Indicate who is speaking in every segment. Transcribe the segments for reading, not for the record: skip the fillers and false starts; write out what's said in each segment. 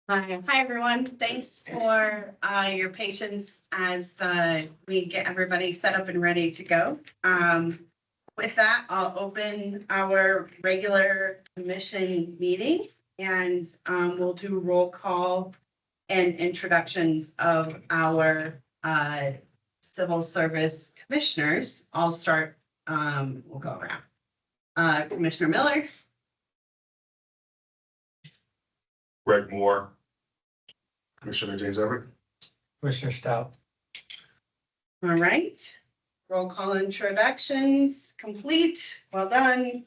Speaker 1: Hi, everyone. Thanks for your patience as we get everybody set up and ready to go. With that, I'll open our regular commission meeting and we'll do roll call and introductions of our civil service commissioners. I'll start, we'll go around. Commissioner Miller.
Speaker 2: Greg Moore. Commissioner James Everett.
Speaker 3: Commissioner Stout.
Speaker 1: All right, roll call introductions complete, well done.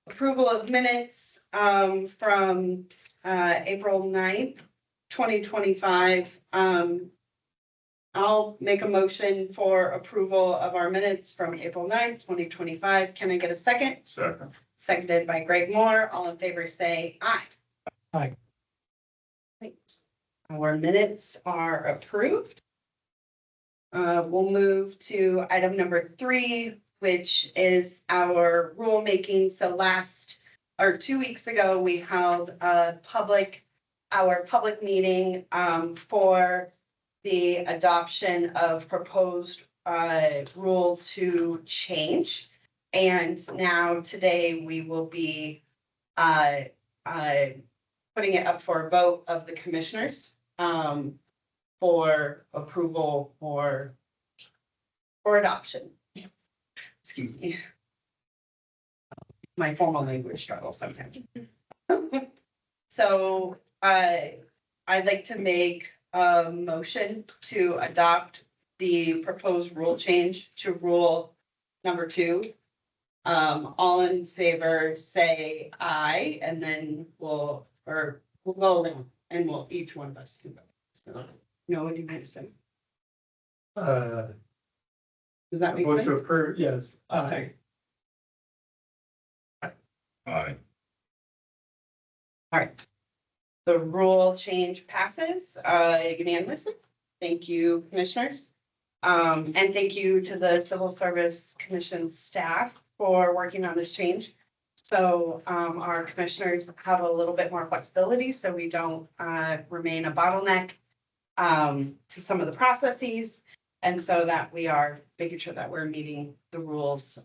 Speaker 1: Approval of minutes from April 9th, 2025. I'll make a motion for approval of our minutes from April 9th, 2025. Can I get a second?
Speaker 2: Second.
Speaker 1: Seconded by Greg Moore. All in favor say aye.
Speaker 3: Aye.
Speaker 1: Thanks. Our minutes are approved. We'll move to item number 3, which is our rulemaking. So 2 weeks ago, we held our public meeting for the adoption of proposed rule to change. And now today we will be putting it up for a vote of the commissioners for approval or adoption. Excuse me. My formal language struggles sometimes. So I'd like to make a motion to adopt the proposed rule change to rule number 2. All in favor say aye, and then we'll go around and each one of us can vote. So, no, what do you guys say? Does that make
Speaker 3: Vote
Speaker 1: sense?
Speaker 3: to approve, yes.
Speaker 1: Okay.
Speaker 2: Aye.
Speaker 1: All right. The rule change passes unanimously. Thank you, commissioners. And thank you to the Civil Service Commission staff for working on this change. So our commissioners have a little bit more flexibility so we don't remain a bottleneck to some of the processes. And so that we are making sure that we're meeting the rules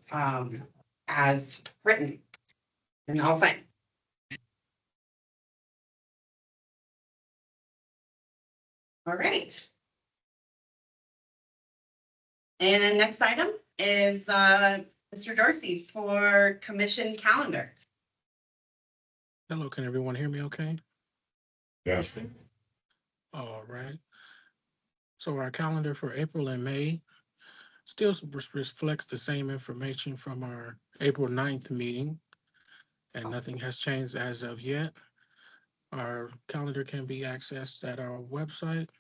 Speaker 1: as written. And I'll sign. All right. And next item is Mr. Dorsey for commission calendar.
Speaker 4: Hello, can everyone hear me okay?
Speaker 2: Yes.
Speaker 4: All right. So our calendar for April and May still reflects the same information from our April 9th meeting, and nothing has changed as of yet. Our calendar can be accessed at our website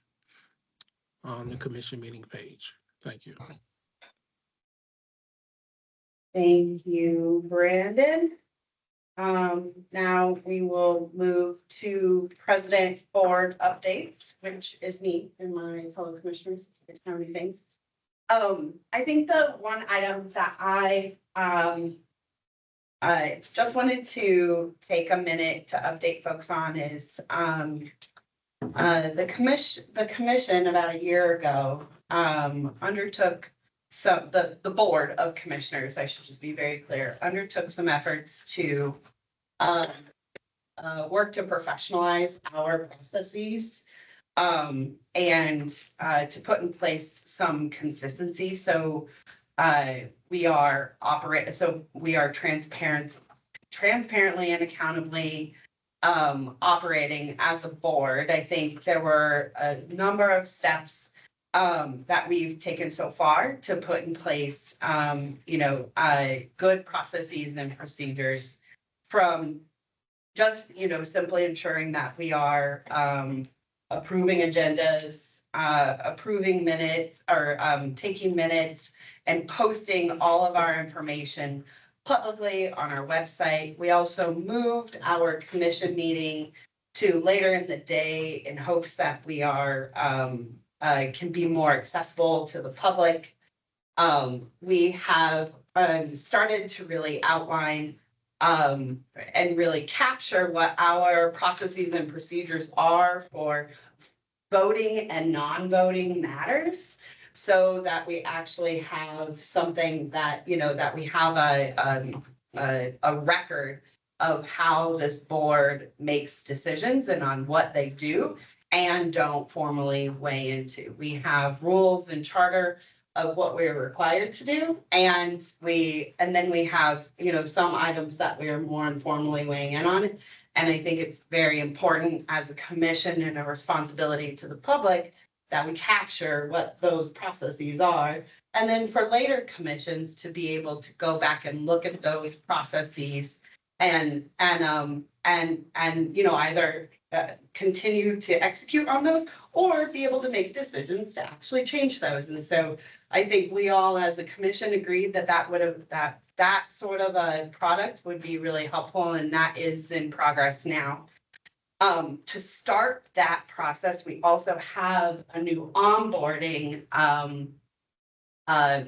Speaker 4: on the commission meeting page. Thank you.
Speaker 1: Thank you, Brandon. Now we will move to president board updates, which is me and my fellow commissioners. It's how many things. I think the one item that I just wanted to take a minute to update folks on is the commission about a year ago undertook the board of commissioners, I should just be very clear, undertook some efforts to work to professionalize our processes and to put in place some consistency. So we are transparently and accountably operating as a board. I think there were a number of steps that we've taken so far to put in place, good processes and procedures, from just, simply ensuring that we are approving agendas, approving minutes, or taking minutes and posting all of our information publicly on our website. We also moved our commission meeting to later in the day in hopes that we are can be more accessible to the public. We have started to really outline and really capture what our processes and procedures are for voting and non-voting matters. So that we actually have something that, that we have a record of how this board makes decisions and on what they do and don't formally weigh into. We have rules and charter of what we're required to do. And then we have, some items that we are more informally weighing in on. And I think it's very important as a commission and a responsibility to the public that we capture what those processes are. And then for later commissions to be able to go back and look at those processes and either continue to execute on those or be able to make decisions to actually change those. And so I think we all as a commission agreed that that sort of a product would be really helpful, and that is in progress now. To start that process, we also have a new onboarding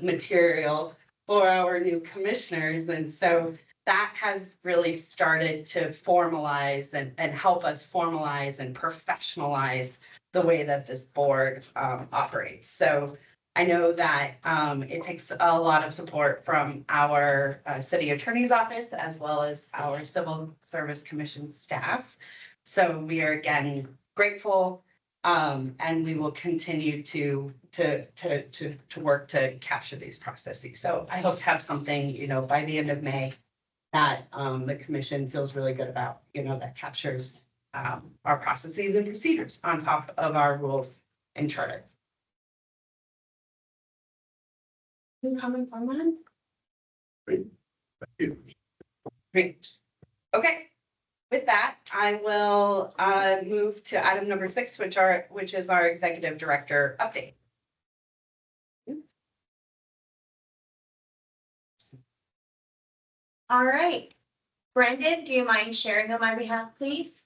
Speaker 1: material for our new commissioners. And so that has really started to formalize and help us formalize and professionalize the way that this board operates. So I know that it takes a lot of support from our city attorney's office as well as our Civil Service Commission staff. So we are again grateful, and we will continue to work to capture these processes. So I hope to have something, by the end of May that the commission feels really good about, that captures our processes and procedures on top of our rules and charter. Any comment on that?
Speaker 2: Thank you.
Speaker 1: Great. Okay. With that, I will move to item number 6, which is our executive director update.
Speaker 5: All right. Brendan, do you mind sharing on my behalf, please?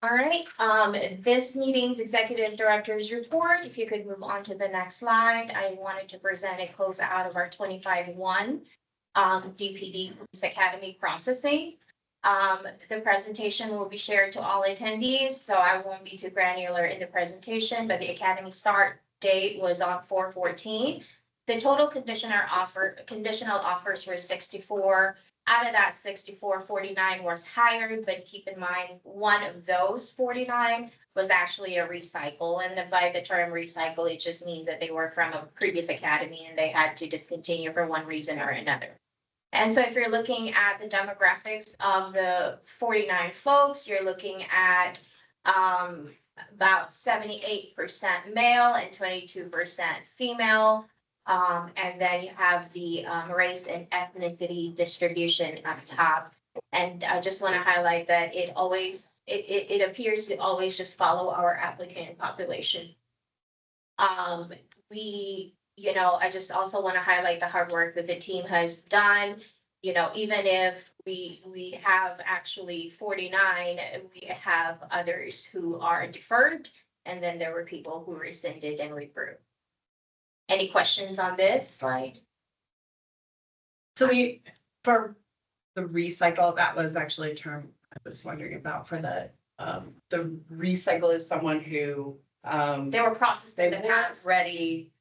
Speaker 5: All right, this meeting's executive director's report, if you could move on to the next slide, I wanted to present a closeout of our 25-1 DPD Police Academy processing. The presentation will be shared to all attendees, so I won't be too granular in the presentation, but the academy start date was on 4/14. The total conditional offers were 64. Out of that 64, 49 was hired, but keep in mind, one of those 49 was actually a recycle. And by the term recycle, it just means that they were from a previous academy and they had to discontinue for one reason or another. And so if you're looking at the demographics of the 49 folks, you're looking at about 78% male and 22% female. And then you have the race and ethnicity distribution up top. And I just want to highlight that it appears to always just follow our applicant population. I just also want to highlight the hard work that the team has done. Even if we have actually 49, we have others who are deferred, and then there were people who rescinded and withdrew. Any questions on this slide?
Speaker 1: So for the recycle, that was actually a term I was wondering about for the recycle is someone who
Speaker 5: They were processed
Speaker 1: they
Speaker 5: in the
Speaker 1: weren't
Speaker 5: past.
Speaker 1: ready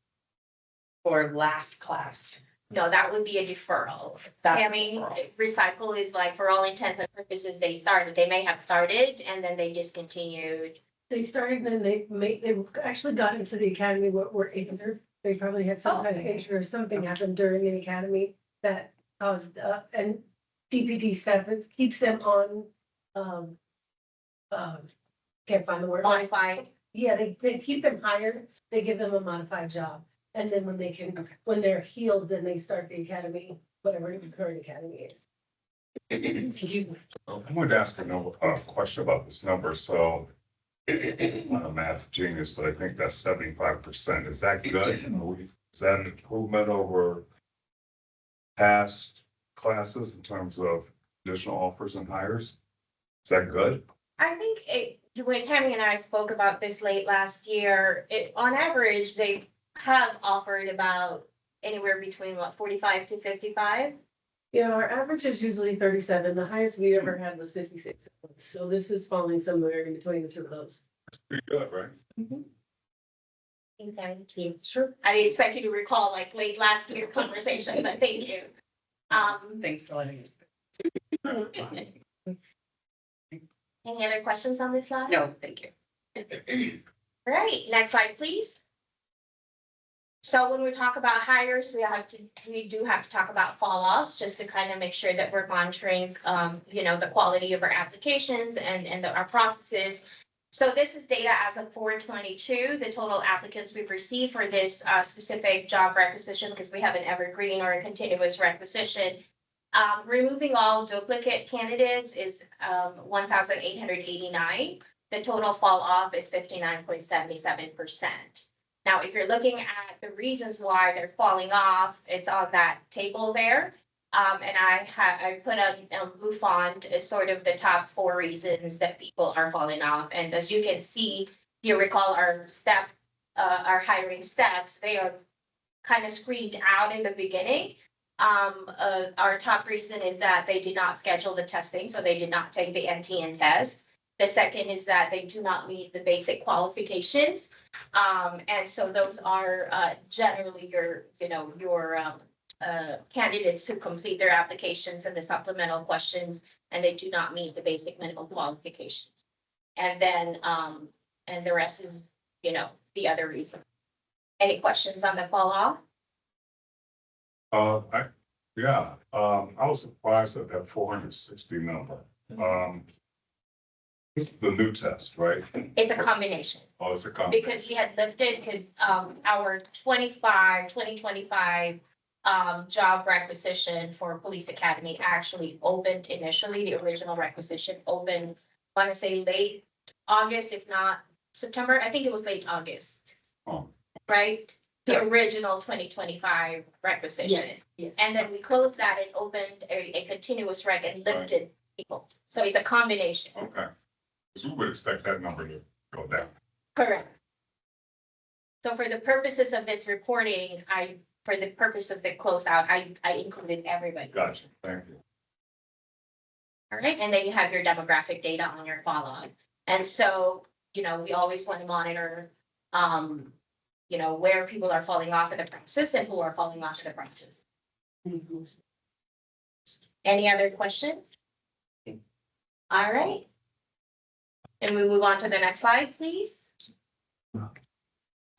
Speaker 1: for last class.
Speaker 5: No, that would be a deferral.
Speaker 1: That's
Speaker 5: Tammy,
Speaker 1: deferral.
Speaker 5: recycle is like, for all intents and purposes, they may have started and then they discontinued.
Speaker 6: They started, then they actually got into the academy, were injured. They probably had some kind of injury or something happened during the academy that caused, and DPD 7 keeps them on, can't find the word.
Speaker 5: Modified.
Speaker 6: Yeah, they keep them hired, they give them a modified job. And then when they can,
Speaker 1: Okay.
Speaker 6: when they're healed, then they start the academy, whatever the current academy is.
Speaker 2: I wanted to ask a question about this number. So I'm not a math genius, but I think that's 75%. Is that good? Is that an improvement over past classes in terms of additional offers and hires? Is that good?
Speaker 5: I think when Tammy and I spoke about this late last year, on average, they have offered about anywhere between 45 to 55.
Speaker 6: Yeah, our average is usually 37. The highest we ever had was 56. So this is falling somewhere in between the two of those.
Speaker 2: Pretty good, right?
Speaker 5: Thank you. Sure. I didn't expect you to recall like late last year conversation, but thank you.
Speaker 1: Thanks for letting us.
Speaker 5: Any other questions on this slide?
Speaker 1: No, thank you.
Speaker 5: All right, next slide, please. So when we talk about hires, we do have to talk about fall offs, just to kind of make sure that we're monitoring, the quality of our applications and our processes. So this is data as of 4/22, the total applicants we've received for this specific job requisition, because we have an evergreen or a continuous requisition. Removing all duplicate candidates is 1,889. The total fall off is 59.77%. Now, if you're looking at the reasons why they're falling off, it's on that table there. And I put a blue font as sort of the top 4 reasons that people are falling off. And as you can see, if you recall our hiring steps, they are kind of screened out in the beginning. Our top reason is that they did not schedule the testing, so they did not take the NTN test. The second is that they do not meet the basic qualifications. And so those are generally your candidates who complete their applications and the supplemental questions, and they do not meet the basic minimum qualifications. And then, and the rest is, the other reason. Any questions on the fall off?
Speaker 2: I was surprised at that 460 number. It's the new test, right?
Speaker 5: It's a combination.
Speaker 2: Oh, it's a combination.
Speaker 5: Because we had lifted, because our 2025 job requisition for Police Academy actually opened initially. The original requisition opened, I want to say late August, if not September. I think it was late August.
Speaker 2: Oh.
Speaker 5: Right? The original 2025 requisition.
Speaker 6: Yeah.
Speaker 5: And then we closed that and opened a continuous rec and lifted people. So it's a combination.
Speaker 2: Okay. So we would expect that number to go down.
Speaker 5: Correct. So for the purposes of this reporting, for the purpose of the closeout, I included everybody.
Speaker 2: Gotcha. Thank you.
Speaker 5: All right, and then you have your demographic data on your follow-up. And so, we always want to monitor, where people are falling off of the process and who are falling off of the process. Any other questions? All right. And we move on to the next slide, please.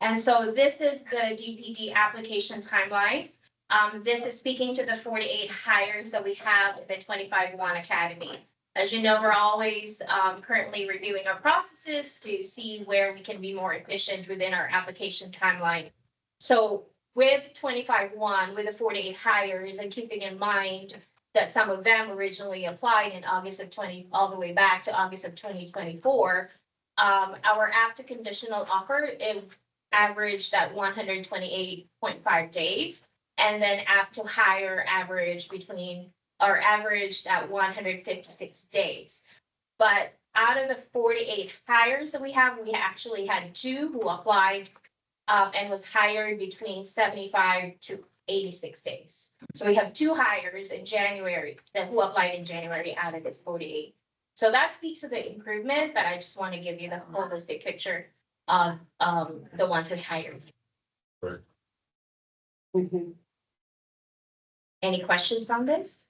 Speaker 5: And so this is the DPD application timeline. This is speaking to the 48 hires that we have at the 25-1 Academy. As you know, we're always currently reviewing our processes to see where we can be more efficient within our application timeline. So with 25-1, with the 48 hires, and keeping in mind that some of them originally applied in August of all the way back to August of 2024, our app to conditional offer, it averaged at 128.5 days. And then app to hire averaged at 156 days. But out of the 48 hires that we have, we actually had 2 who applied and was hired between 75 to 86 days. So we have 2 hires in January who applied in January out of this 48. So that speaks to the improvement, but I just want to give you the holistic picture of the ones we hired.
Speaker 2: Right.
Speaker 5: Any questions on this?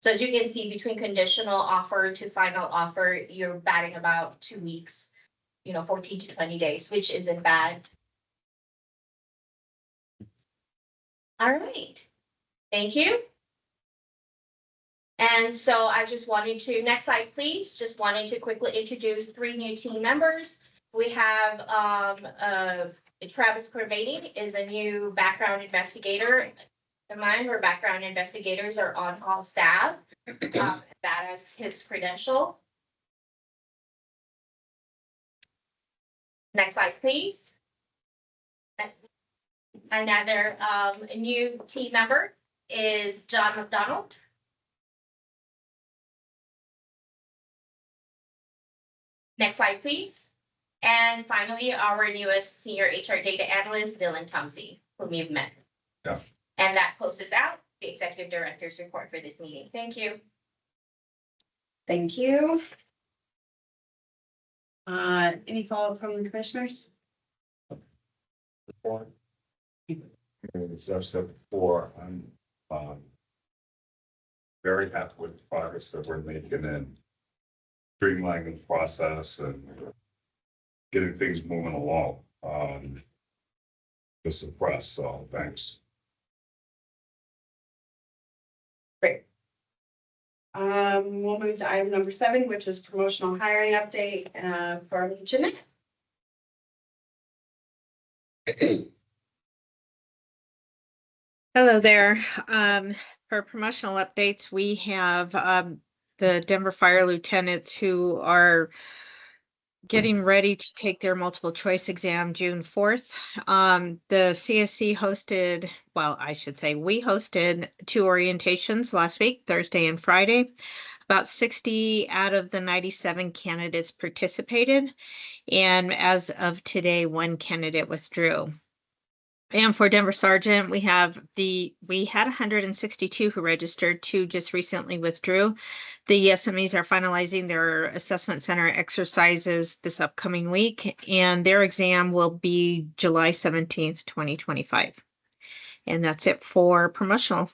Speaker 5: So as you can see, between conditional offer to final offer, you're batting about 2 weeks, 14 to 20 days, which isn't bad. All right, thank you. And so I just wanted to, next slide, please. Just wanted to quickly introduce 3 new team members. We have Travis Corvady is a new background investigator. Remind our background investigators are on call staff. That is his credential. Next slide, please. Another new team member is John McDonald. Next slide, please. And finally, our newest senior HR data analyst, Dylan Tumsey, whom you've met.
Speaker 2: Yeah.
Speaker 5: And that closes out the executive director's report for this meeting. Thank you.
Speaker 1: Thank you. Any follow-up from the commissioners?
Speaker 2: As I've said before, I'm very happy with the progress that we're making in streamlining the process and getting things moving along. This is press, so thanks.
Speaker 1: We'll move to item number 7, which is promotional hiring update from Jeanette.
Speaker 7: Hello there. For promotional updates, we have the Denver Fire Lieutenants who are getting ready to take their multiple choice exam June 4th. The CSC hosted, well, I should say, we hosted 2 orientations last week, Thursday and Friday. About 60 out of the 97 candidates participated, and as of today, 1 candidate withdrew. And for Denver Sergeant, we had 162 who registered, 2 just recently withdrew. The SMEs are finalizing their assessment center exercises this upcoming week, and their exam will be July 17th, 2025. And that's it for promotional.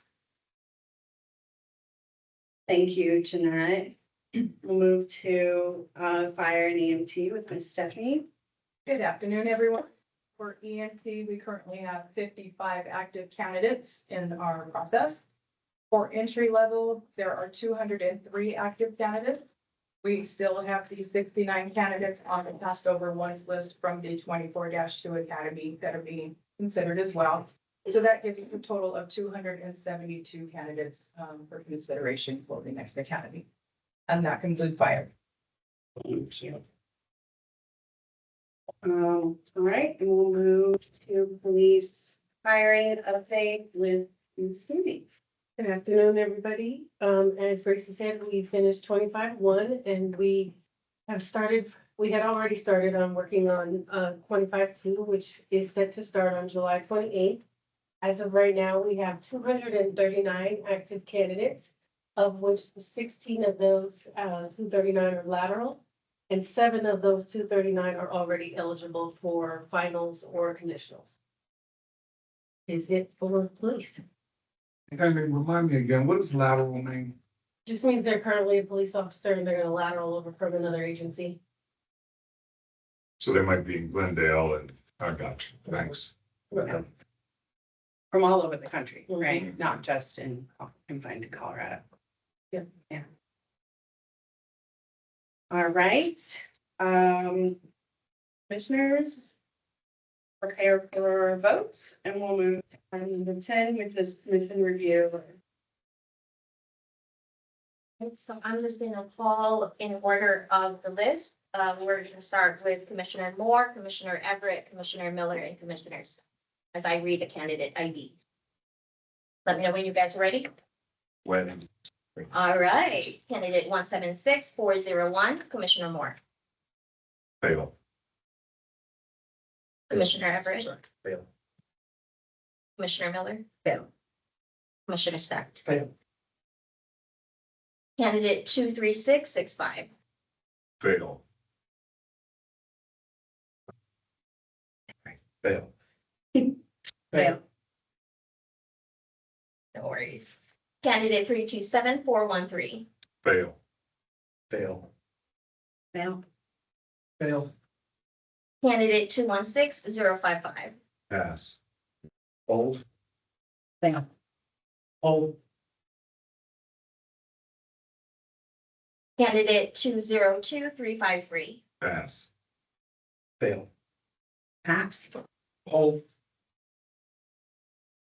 Speaker 1: Thank you, Jeanette. We'll move to fire and EMT with Ms. Stephanie.
Speaker 8: Good afternoon, everyone. For EMT, we currently have 55 active candidates in our process. For entry level, there are 203 active candidates. We still have the 69 candidates on the passed over ones list from the 24-2 Academy that are being considered as well. So that gives us a total of 272 candidates for consideration for the next academy. And that concludes fire.
Speaker 1: Thank you. All right, and we'll move to police hiring update with Ms. Moody.
Speaker 6: Good afternoon, everybody. As Gracie said, we finished 25-1 and we had already started on working on 25-2, which is set to start on July 28th. As of right now, we have 239 active candidates, of which 16 of those 239 are laterals, and 7 of those 239 are already eligible for finals or conditionals. Is it for police?
Speaker 2: And remind me again, what does lateral mean?
Speaker 6: Just means they're currently a police officer and they're gonna lateral over from another agency.
Speaker 2: So they might be in Glendale and I got you. Thanks.
Speaker 1: From all over the country, right? Not just confined to Colorado.
Speaker 6: Yeah.
Speaker 1: Yeah. All right. Commissioners, prepare for votes, and we'll move to item number 10, which is commission review.
Speaker 5: So I'm just gonna call in order of the list. We're gonna start with Commissioner Moore, Commissioner Everett, Commissioner Miller, and Commissioners, as I read the candidate IDs. Let me know when you guys are ready.
Speaker 2: When?
Speaker 5: All right, candidate 176401, Commissioner Moore,
Speaker 2: Fail.
Speaker 5: Commissioner Everett,
Speaker 2: Fail.
Speaker 5: Commissioner Miller,
Speaker 1: Fail.
Speaker 5: Commissioner Stack.
Speaker 1: Fail.
Speaker 5: Candidate 23665,
Speaker 2: Fail. Fail.
Speaker 1: Fail.
Speaker 5: no worries. Candidate 327413,
Speaker 2: Fail.
Speaker 3: Fail.
Speaker 1: Fail.
Speaker 3: Fail.
Speaker 5: candidate 216055,
Speaker 2: Pass.
Speaker 3: Hold.
Speaker 1: Fail.
Speaker 3: Hold.
Speaker 5: candidate 202353,
Speaker 2: Pass.
Speaker 3: Fail.
Speaker 1: Pass.
Speaker 3: Hold.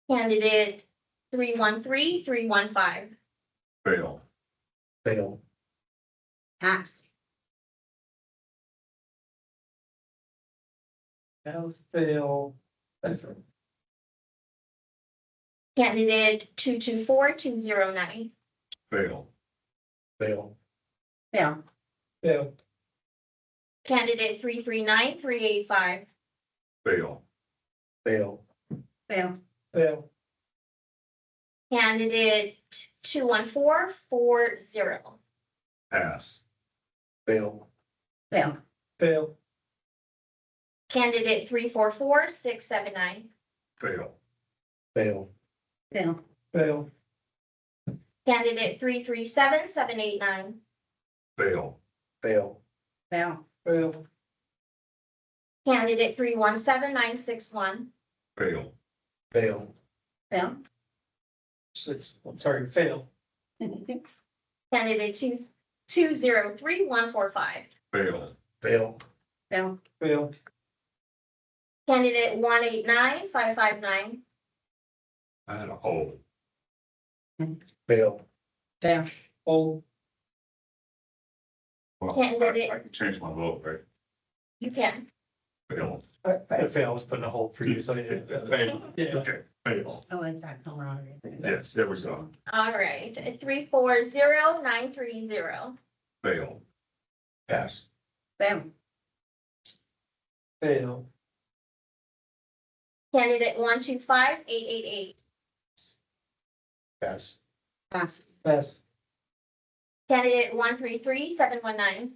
Speaker 5: candidate 313315,
Speaker 2: Fail.
Speaker 3: Fail.
Speaker 1: Pass.
Speaker 3: Fail.
Speaker 5: candidate 224209,
Speaker 2: Fail.
Speaker 3: Fail.
Speaker 1: Fail.
Speaker 3: Fail.
Speaker 5: Candidate 339-385.
Speaker 2: Fail.
Speaker 3: Fail.
Speaker 1: Fail.
Speaker 3: Fail.
Speaker 5: Candidate 214-40.
Speaker 2: Pass.
Speaker 3: Fail.
Speaker 1: Fail.
Speaker 3: Fail.
Speaker 5: Candidate 344-679.
Speaker 2: Fail.
Speaker 3: Fail.
Speaker 1: Fail.
Speaker 3: Fail.
Speaker 5: Candidate 337-789.
Speaker 2: Fail.
Speaker 3: Fail.
Speaker 1: Fail.
Speaker 3: Fail.
Speaker 5: Candidate 317-961.
Speaker 2: Fail.
Speaker 3: Fail.
Speaker 1: Fail.
Speaker 3: Sorry, fail.
Speaker 5: Candidate 203-145.
Speaker 2: Fail.
Speaker 3: Fail.
Speaker 1: Fail.
Speaker 3: Fail.
Speaker 5: Candidate 189-559.
Speaker 2: And a hold.
Speaker 3: Fail.
Speaker 1: Fail.
Speaker 3: Hold.
Speaker 2: Well, I
Speaker 5: Candidate-
Speaker 2: can change my vote, right?
Speaker 5: You can.
Speaker 2: Fail.
Speaker 3: Fail, I was putting a hold for you, so yeah.
Speaker 2: Fail.
Speaker 3: Yeah.
Speaker 2: Okay, fail.
Speaker 1: I like that camaraderie.
Speaker 2: Yes, there we go.
Speaker 5: All right, 340-930.
Speaker 2: Fail.
Speaker 3: Pass.
Speaker 1: Fail.
Speaker 3: Fail.
Speaker 5: Candidate 125-888.
Speaker 3: Pass.
Speaker 1: Pass.
Speaker 3: Pass.
Speaker 5: Candidate 133-719.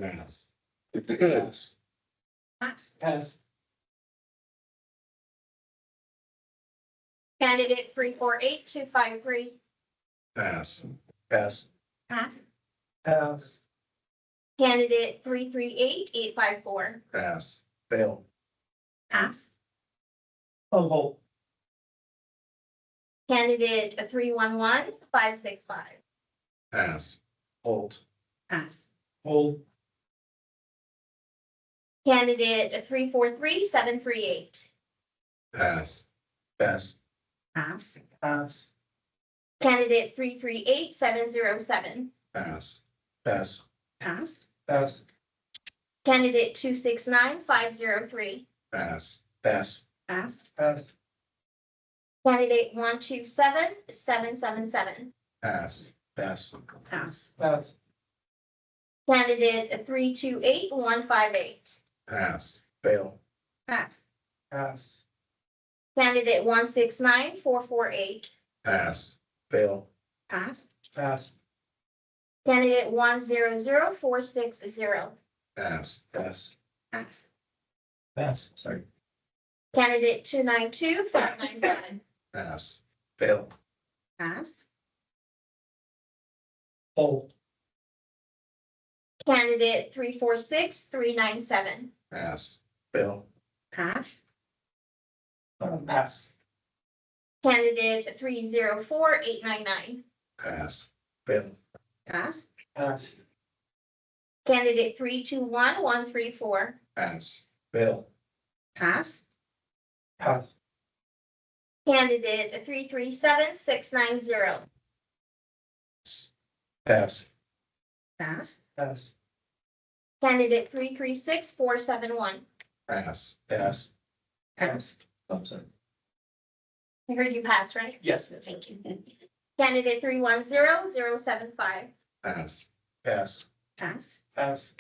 Speaker 2: Pass.
Speaker 3: Pass.
Speaker 1: Pass.
Speaker 3: Pass.
Speaker 5: Candidate 348-253.
Speaker 2: Pass.
Speaker 3: Pass.
Speaker 1: Pass.
Speaker 3: Pass.
Speaker 5: Candidate 338-854.
Speaker 2: Pass.
Speaker 3: Fail.
Speaker 1: Pass.
Speaker 3: Hold.
Speaker 5: Candidate 311-565.
Speaker 2: Pass.
Speaker 3: Hold.
Speaker 1: Pass.
Speaker 3: Hold.
Speaker 5: Candidate 343-738.
Speaker 2: Pass.
Speaker 3: Pass.
Speaker 1: Pass.
Speaker 3: Pass.
Speaker 5: Candidate 338-707.
Speaker 2: Pass.
Speaker 3: Pass.
Speaker 1: Pass.
Speaker 3: Pass.
Speaker 5: Candidate 269-503.
Speaker 2: Pass.
Speaker 3: Pass.
Speaker 1: Pass.
Speaker 3: Pass.
Speaker 5: Candidate 127-777.
Speaker 2: Pass.
Speaker 3: Pass.
Speaker 1: Pass.
Speaker 3: Pass.
Speaker 5: Candidate 328-158.
Speaker 2: Pass.
Speaker 3: Fail.
Speaker 1: Pass.
Speaker 3: Pass.
Speaker 5: Candidate 169-448.
Speaker 2: Pass.
Speaker 3: Fail.
Speaker 1: Pass.
Speaker 3: Pass.
Speaker 5: Candidate 100-460.
Speaker 2: Pass.
Speaker 3: Pass.
Speaker 1: Pass.
Speaker 3: Pass. Sorry.
Speaker 5: Candidate 292-595.
Speaker 2: Pass.
Speaker 3: Fail.
Speaker 1: Pass.
Speaker 3: Hold.
Speaker 5: Candidate 346-397.
Speaker 2: Pass.
Speaker 3: Fail.
Speaker 1: Pass.
Speaker 3: Pass.
Speaker 5: Candidate 304-899.
Speaker 2: Pass.
Speaker 3: Fail.
Speaker 1: Pass.
Speaker 3: Pass.
Speaker 5: Candidate 321-134.
Speaker 2: Pass.
Speaker 3: Fail.
Speaker 1: Pass.
Speaker 3: Pass.
Speaker 5: Candidate 337-690.
Speaker 3: Pass.
Speaker 1: Pass.
Speaker 3: Pass.
Speaker 5: Candidate 336-471.
Speaker 2: Pass.
Speaker 3: Pass.
Speaker 1: Pass.
Speaker 3: I'm sorry.
Speaker 5: I heard you pass, right?
Speaker 3: Yes.
Speaker 5: Thank you. Candidate 310-075.
Speaker 2: Pass.
Speaker 3: Pass.
Speaker 1: Pass.
Speaker 3: Pass.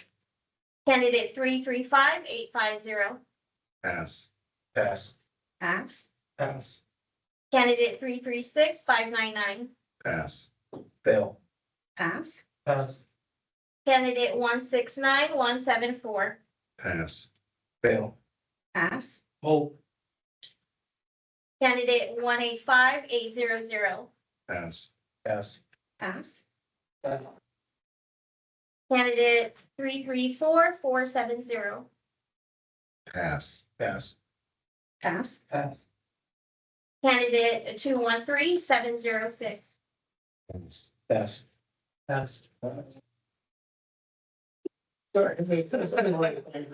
Speaker 5: Candidate 335-850.
Speaker 2: Pass.
Speaker 3: Pass.
Speaker 1: Pass.
Speaker 3: Pass.
Speaker 5: Candidate 336-599.
Speaker 2: Pass.
Speaker 3: Fail.
Speaker 1: Pass.
Speaker 3: Pass.
Speaker 5: Candidate 169-174.
Speaker 2: Pass.
Speaker 3: Fail.
Speaker 1: Pass.
Speaker 3: Hold.
Speaker 5: Candidate 185-800.
Speaker 2: Pass.
Speaker 3: Pass.
Speaker 1: Pass.
Speaker 3: Pass.
Speaker 5: Candidate 334-470.
Speaker 2: Pass.
Speaker 3: Pass.
Speaker 1: Pass.
Speaker 3: Pass.
Speaker 5: Candidate 213-706.
Speaker 3: Pass. Pass. Sorry. I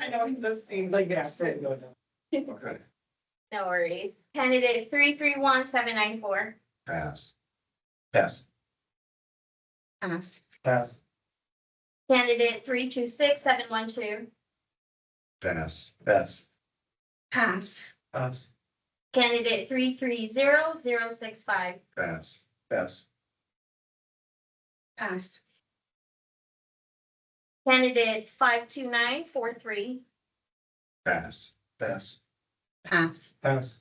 Speaker 3: know this seems like it's.
Speaker 2: Okay.
Speaker 5: No worries. Candidate 331-794.
Speaker 2: Pass.
Speaker 3: Pass.
Speaker 1: Pass.
Speaker 3: Pass.
Speaker 5: Candidate 326-712.
Speaker 2: Pass.
Speaker 3: Pass.
Speaker 1: Pass.
Speaker 3: Pass.
Speaker 5: Candidate 330-065.
Speaker 2: Pass.
Speaker 3: Pass.
Speaker 1: Pass.
Speaker 5: Candidate 52943,
Speaker 2: Pass.
Speaker 3: Pass.
Speaker 1: Pass.
Speaker 3: Pass.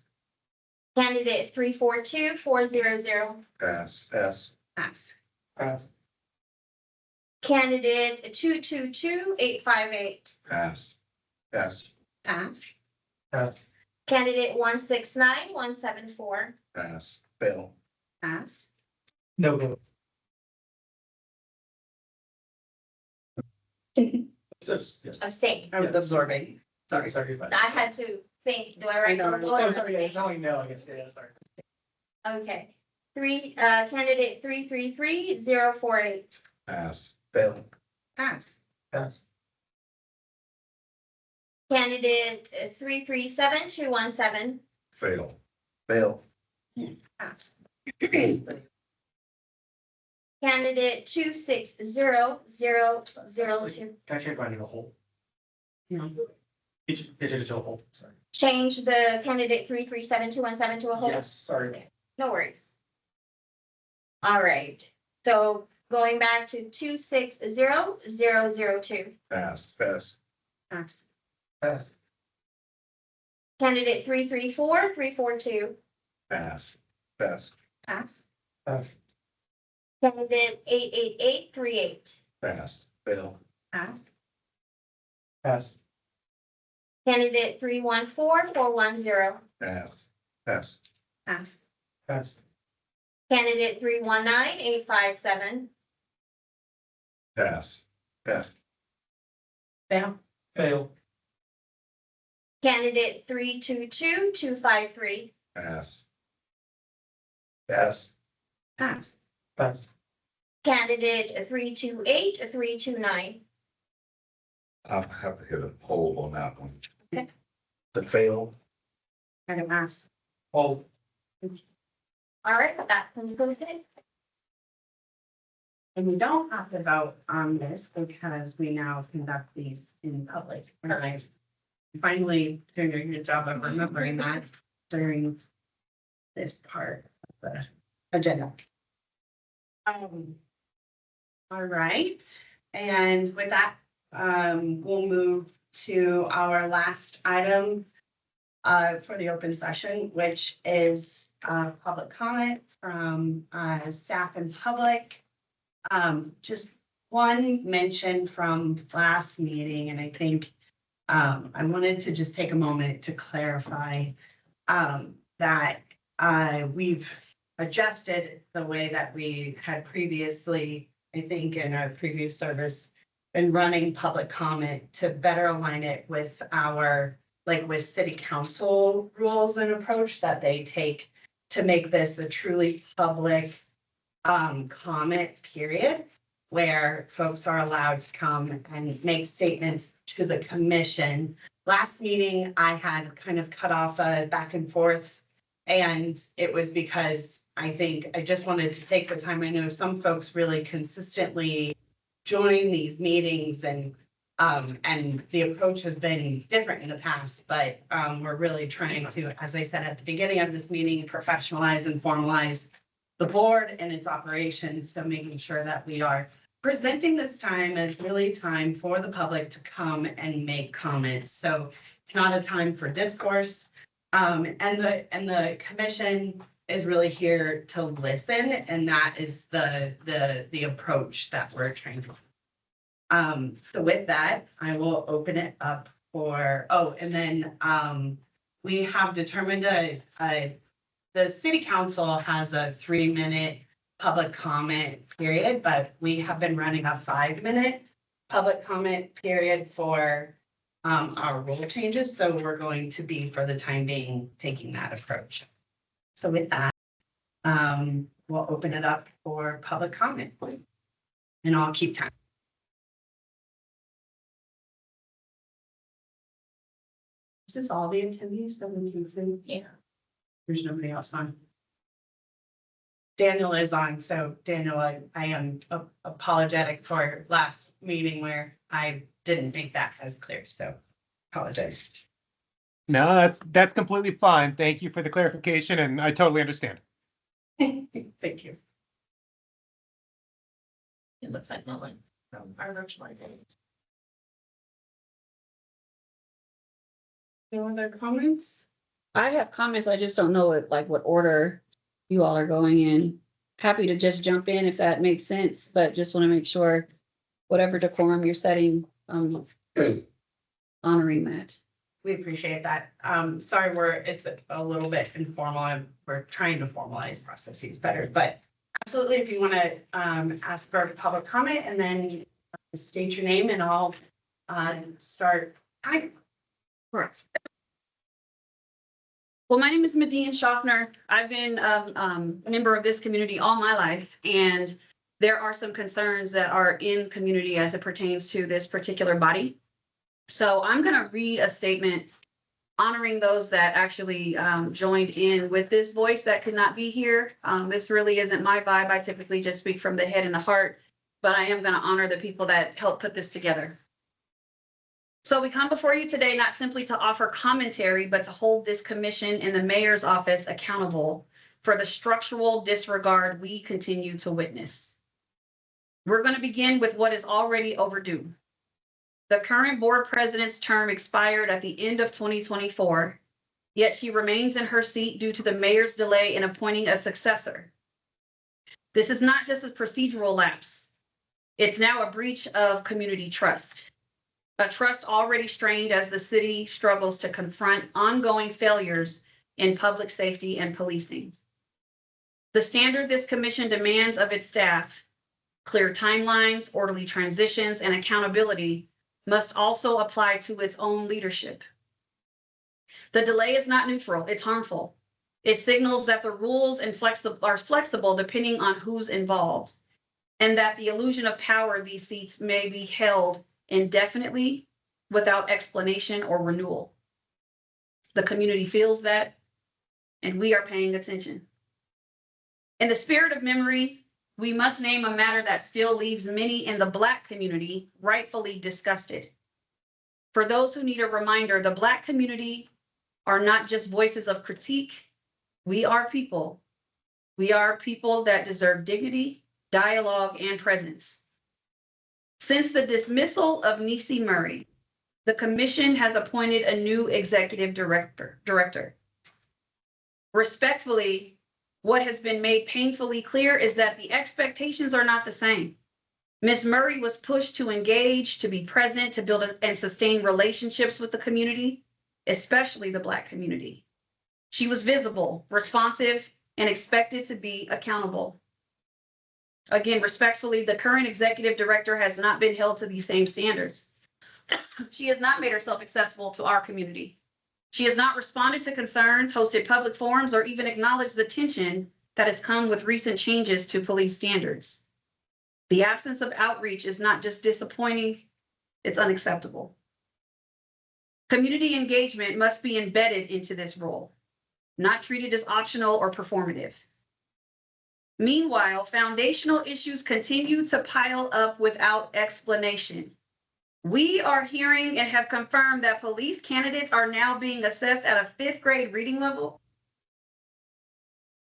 Speaker 5: candidate 342400,
Speaker 2: Pass.
Speaker 3: Pass.
Speaker 1: Pass.
Speaker 3: Pass.
Speaker 5: candidate 222858,
Speaker 2: Pass.
Speaker 3: Pass.
Speaker 1: Pass.
Speaker 3: Pass.
Speaker 5: candidate 169174,
Speaker 2: Pass.
Speaker 3: Fail.
Speaker 1: Pass.
Speaker 3: No vote.
Speaker 5: abstain.
Speaker 1: I was absorbing. Sorry.
Speaker 3: Sorry about
Speaker 5: I had to think, do I write?
Speaker 1: I know.
Speaker 5: the vote?
Speaker 3: Oh, sorry, it's only no, I guess, yeah, sorry.
Speaker 5: Okay, candidate 333048,
Speaker 2: Pass.
Speaker 3: Fail.
Speaker 1: Pass.
Speaker 3: Pass.
Speaker 5: candidate 337217,
Speaker 2: Fail.
Speaker 3: Fail.
Speaker 1: Pass.
Speaker 5: candidate 260002.
Speaker 3: Can I change mine to a whole?
Speaker 1: No.
Speaker 3: Pitch it to a whole, sorry.
Speaker 5: Change the candidate 337217 to a whole?
Speaker 3: Yes, sorry.
Speaker 5: No worries. All right, so going back to 260002,
Speaker 2: Pass.
Speaker 3: Pass.
Speaker 1: Pass.
Speaker 3: Pass.
Speaker 5: candidate 334342,
Speaker 2: Pass.
Speaker 3: Pass.
Speaker 1: Pass.
Speaker 3: Pass.
Speaker 5: candidate 88838,
Speaker 2: Pass.
Speaker 3: Fail.
Speaker 1: Pass.
Speaker 3: Pass.
Speaker 5: candidate 314410,
Speaker 2: Pass.
Speaker 3: Pass.
Speaker 1: Pass.
Speaker 3: Pass.
Speaker 5: candidate 319857,
Speaker 2: Pass.
Speaker 3: Pass.
Speaker 1: Fail.
Speaker 3: Fail.
Speaker 5: candidate 322253,
Speaker 2: Pass.
Speaker 3: Pass.
Speaker 1: Pass.
Speaker 3: Pass.
Speaker 5: candidate 328329,
Speaker 2: I'll have to hit a poll on that one.
Speaker 3: The fail.
Speaker 1: And a pass.
Speaker 3: Hold.
Speaker 5: all right, that concludes it.
Speaker 1: And we don't have to vote on this because we now conduct these in public. And I finally doing a good job of remembering that during this part of the agenda. All right, and with that, we'll move to our last item for the open session, which is public comment from staff and public. Just one mention from last meeting, and I think I wanted to just take a moment to clarify that we've adjusted the way that we had previously, I think in our previous service, been running public comment to better align it with our, like with city council rules and approach that they take to make this a truly public comment period, where folks are allowed to come and make statements to the commission. Last meeting, I had kind of cut off a back and forth, and it was because I think I just wanted to take the time. I know some folks really consistently join these meetings, and the approach has been different in the past, but we're really trying to, as I said at the beginning of this meeting, professionalize and formalize the board and its operations. So making sure that we are presenting this time as really time for the public to come and make comments. So it's not a time for discourse. And the commission is really here to listen, and that is the approach that we're trying to. So with that, I will open it up for, and then we have determined the city council has a 3-minute public comment period, but we have been running a 5-minute public comment period for our rule changes. So we're going to be, for the time being, taking that approach. So with that, we'll open it up for public comment. And I'll keep time. This is all the attendees that we can see. Yeah. There's nobody else on. Daniel is on, so Daniel, I am apologetic for last meeting where I didn't make that as clear, so apologize.
Speaker 9: No, that's completely fine. Thank you for the clarification, and I totally understand.
Speaker 1: Thank you.
Speaker 5: It looks like no one from our virtual attendees.
Speaker 1: No other comments?
Speaker 10: I have comments, I just don't know what order you all are going in. Happy to just jump in if that makes sense, but just want to make sure whatever decorum you're setting, honoring that.
Speaker 1: We appreciate that. Sorry, it's a little bit informal and we're trying to formalize processes better, but absolutely, if you want to ask for public comment and then state your name and I'll start. Hi.
Speaker 10: Correct. Well, my name is Medine Schaffner. I've been a member of this community all my life, and there are some concerns that are in community as it pertains to this particular body. So I'm going to read a statement honoring those that actually joined in with this voice that could not be here. This really isn't my vibe. I typically just speak from the head and the heart, but I am going to honor the people that helped put this together. So we come before you today not simply to offer commentary, but to hold this commission and the mayor's office accountable for the structural disregard we continue to witness. We're going to begin with what is already overdue. The current board president's term expired at the end of 2024, yet she remains in her seat due to the mayor's delay in appointing a successor. This is not just a procedural lapse. It's now a breach of community trust. A trust already strained as the city struggles to confront ongoing failures in public safety and policing. The standard this commission demands of its staff, clear timelines, orderly transitions, and accountability, must also apply to its own leadership. The delay is not neutral, it's harmful. It signals that the rules are flexible depending on who's involved, and that the illusion of power these seats may be held indefinitely without explanation or renewal. The community feels that, and we are paying attention. In the spirit of memory, we must name a matter that still leaves many in the Black community rightfully disgusted. For those who need a reminder, the Black community are not just voices of critique. We are people. We are people that deserve dignity, dialogue, and presence. Since the dismissal of Niecy Murray, the commission has appointed a new executive director. Respectfully, what has been made painfully clear is that the expectations are not the same. Ms. Murray was pushed to engage, to be present, to build and sustain relationships with the community, especially the Black community. She was visible, responsive, and expected to be accountable. Again, respectfully, the current executive director has not been held to these same standards. She has not made herself accessible to our community. She has not responded to concerns, hosted public forums, or even acknowledged the tension that has come with recent changes to police standards. The absence of outreach is not just disappointing, it's unacceptable. Community engagement must be embedded into this role, not treated as optional or performative. Meanwhile, foundational issues continue to pile up without explanation. We are hearing and have confirmed that police candidates are now being assessed at a 5th grade reading level,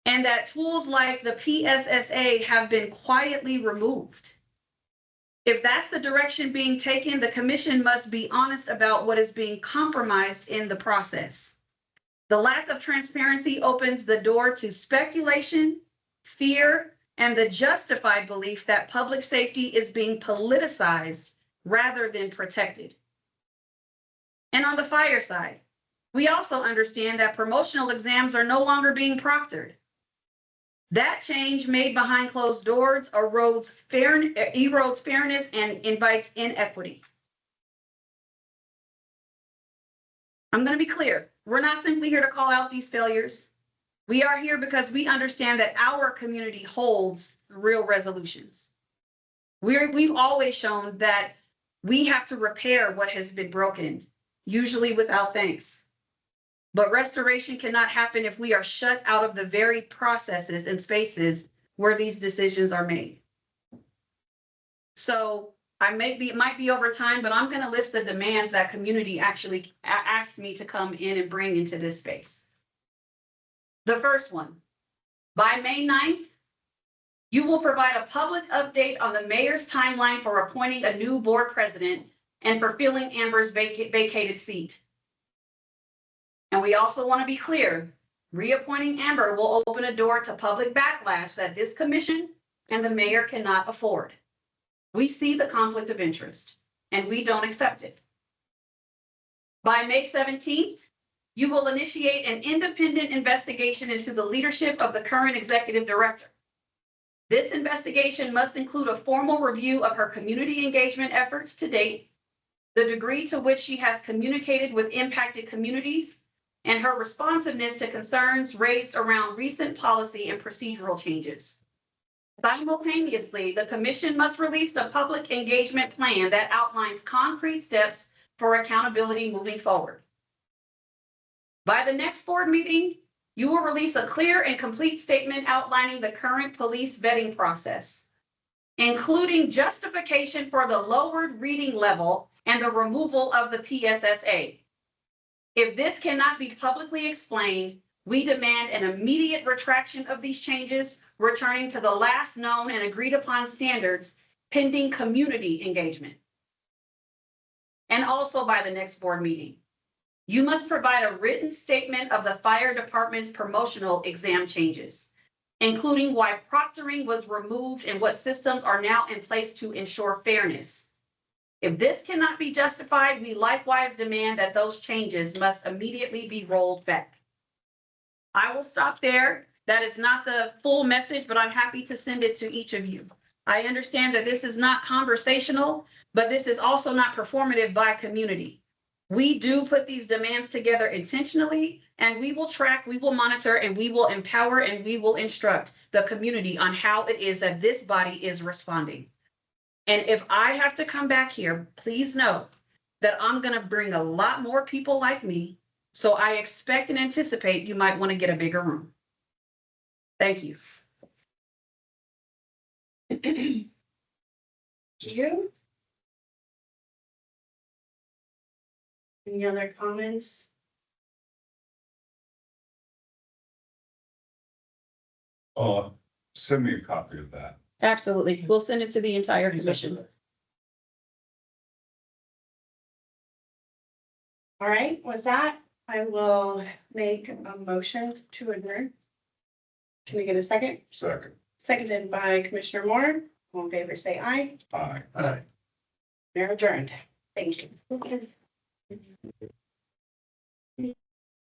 Speaker 10: and that tools like the PSSA have been quietly removed. If that's the direction being taken, the commission must be honest about what is being compromised in the process. The lack of transparency opens the door to speculation, fear, and the justified belief that public safety is being politicized rather than protected. And on the fire side, we also understand that promotional exams are no longer being proctored. That change made behind closed doors erodes fairness and invites inequity. I'm going to be clear. We're not simply here to call out these failures. We are here because we understand that our community holds real resolutions. We've always shown that we have to repair what has been broken, usually without thanks. But restoration cannot happen if we are shut out of the very processes and spaces where these decisions are made. So it might be over time, but I'm going to list the demands that community actually asked me to come in and bring into this space. The first one, by May 9th, you will provide a public update on the mayor's timeline for appointing a new board president and for filling Amber's vacated seat. And we also want to be clear, reappointing Amber will open a door to public backlash that this commission and the mayor cannot afford. We see the conflict of interest and we don't accept it. By May 17th, you will initiate an independent investigation into the leadership of the current executive director. This investigation must include a formal review of her community engagement efforts to date, the degree to which she has communicated with impacted communities, and her responsiveness to concerns raised around recent policy and procedural changes. Simultaneously, the commission must release a public engagement plan that outlines concrete steps for accountability moving forward. By the next board meeting, you will release a clear and complete statement outlining the current police vetting process, including justification for the lowered reading level and the removal of the PSSA. If this cannot be publicly explained, we demand an immediate retraction of these changes, returning to the last known and agreed upon standards pending community engagement. And also by the next board meeting, you must provide a written statement of the fire department's promotional exam changes, including why proctoring was removed and what systems are now in place to ensure fairness. If this cannot be justified, we likewise demand that those changes must immediately be rolled back. I will stop there. That is not the full message, but I'm happy to send it to each of you. I understand that this is not conversational, but this is also not performative by community. We do put these demands together intentionally, and we will track, we will monitor, and we will empower, and we will instruct the community on how it is that this body is responding. And if I have to come back here, please know that I'm going to bring a lot more people like me. So I expect and anticipate you might want to get a bigger room. Thank you.
Speaker 1: You? Any other comments?
Speaker 2: Send me a copy of that.
Speaker 10: Absolutely. We'll send it to the entire commission.
Speaker 1: All right, with that, I will make a motion to adjourn. Can we get a second?
Speaker 2: Second.
Speaker 1: Seconded by Commissioner Moore. All in favor, say aye.
Speaker 2: Aye.
Speaker 1: We're adjourned. Thank you.